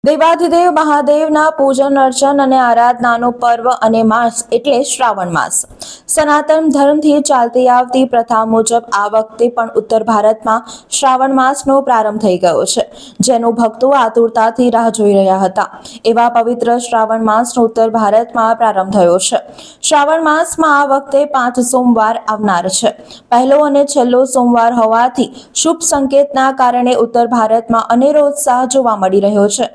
દેવાધિદેવ મહાદેવના પૂજન અર્ચન અને આરાધનાનો પર્વ અને માસ એટલે શ્રાવણ માસ. સનાતન ધર્મથી ચાલતી આવતી પ્રથા મુજબ આ વખતે પણ ઉત્તર ભારતમાં શ્રાવણ માસનો પ્રારંભ થઈ ગયો છે, જેનો ભક્તો આતુરતાથી રાહ જોઈ રહ્યા હતા. એવા પવિત્ર શ્રાવણ માસનો ઉત્તર ભારતમાં પ્રારંભ થયો છે. શ્રાવણ માસમાં આ વખતે 5 સોમવાર આવનાર છે. પહેલો અને છેલ્લો સોમવાર હોવાથી શુભ સંકેતના કારણે ઉત્તર ભારતમાં અનેરો ઉત્સાહ જોવા મળી રહ્યો છે.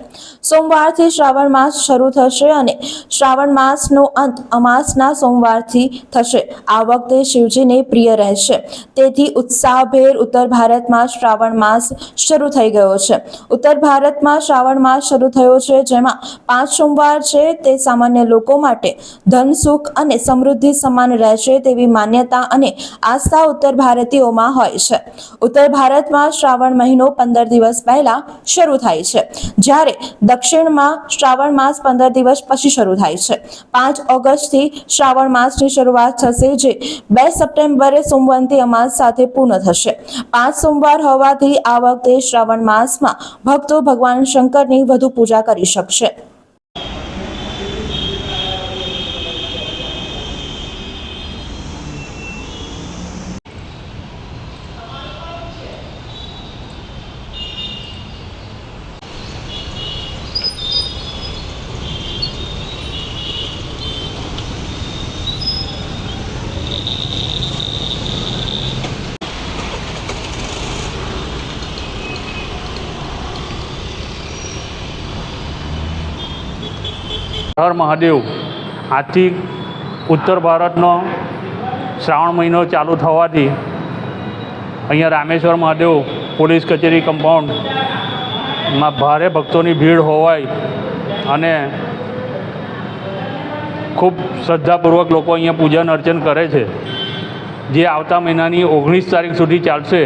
સોમવારથી શ્રાવણ માસ શરૂ થશે અને શ્રાવણ માસનો અંત અમાસના સોમવારથી થશે. આ વખતે શિવજીને પ્રિય રહેશે, તેથી ઉત્સાહભેર ઉત્તર ભારતમાં શ્રાવણ માસ શરૂ થઈ ગયો છે. ઉત્તર ભારતમાં શ્રાવણ માસ શરૂ થયો છે, જેમાં 5 સોમવાર છે. તે સામાન્ય લોકો માટે ધન, સુખ અને સમૃદ્ધિ સમાન રહેશે તેવી માન્યતા અને આસ્થા ઉત્તર ભારતીયોમાં હોય છે. ઉત્તર ભારતમાં શ્રાવણ મહિનો 15 દિવસ પહેલા શરૂ થાય છે, જ્યારે દક્ષિણમાં શ્રાવણ માસ 15 દિવસ પછી શરૂ થાય છે. 5 ઓગસ્ટથી શ્રાવણ માસની શરૂઆત થશે, જે 2 સપ્ટેમ્બરે સોમવંતી અમાસ સાથે પૂર્ણ થશે. 5 સોમવાર હોવાથી આ વખતે શ્રાવણ માસમાં ભક્તો ભગવાન શંકરની વધુ પૂજા કરી શકશે. હર મહાદેવ. આજથી ઉત્તર ભારતનો શ્રાવણ મહિનો ચાલુ થવાથી અહીંયા રામેશ્વર મહાદેવ પોલીસ કચેરી કમ્પાઉન્ડમાં ભારે ભક્તોની ભીડ હોવાય અને ખૂબ શ્રદ્ધાપૂર્વક લોકો અહીંયા પૂજન અર્ચન કરે છે, જે આવતા મહિનાની 19 તારીખ સુધી ચાલશે.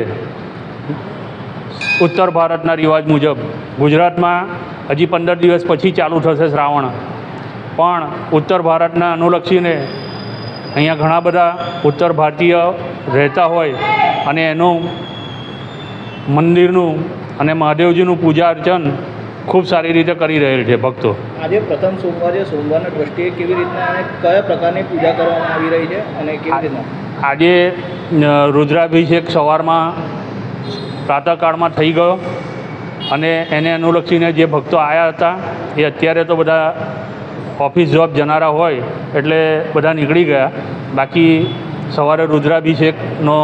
ઉત્તર ભારતના રિવાજ મુજબ ગુજરાતમાં હજી 15 દિવસ પછી ચાલુ થશે શ્રાવણ, પણ ઉત્તર ભારતના અનુલક્ષીને અહીંયા ઘણા બધા ઉત્તર ભારતીય રહેતા હોય અને એનું મંદિરનું અને મહાદેવજીનું પૂજા અર્ચન ખૂબ સારી રીતે કરી રહેલ છે ભક્તો. આજે પ્રથમ સોમવાર છે. સોમવારના દ્રષ્ટિએ કેવી રીતના અને કયા પ્રકારની પૂજા કરવામાં આવી રહી છે અને કેવી રીતના? આજે રુદ્રાભિષેક સવારમાં પ્રાતઃકાળમાં થઈ ગયો અને એને અનુલક્ષીને જે ભક્તો આવ્યા હતા એ અત્યારે તો બધા ઓફિસ જોબ જનારા હોય એટલે બધા નીકળી ગયા. બાકી સવારે રુદ્રાભિષેકનો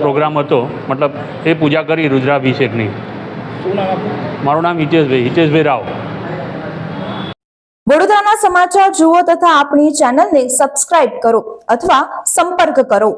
પ્રોગ્રામ હતો, મતલબ એ પૂજા કરી રુદ્રાભિષેકની. શું નામ આપનું? મારું નામ હિતેશભાઈ રાવ. વડોદરાના સમાચાર જુઓ તથા આપણી ચેનલને સબસ્ક્રાઇબ કરો અથવા સંપર્ક કરો.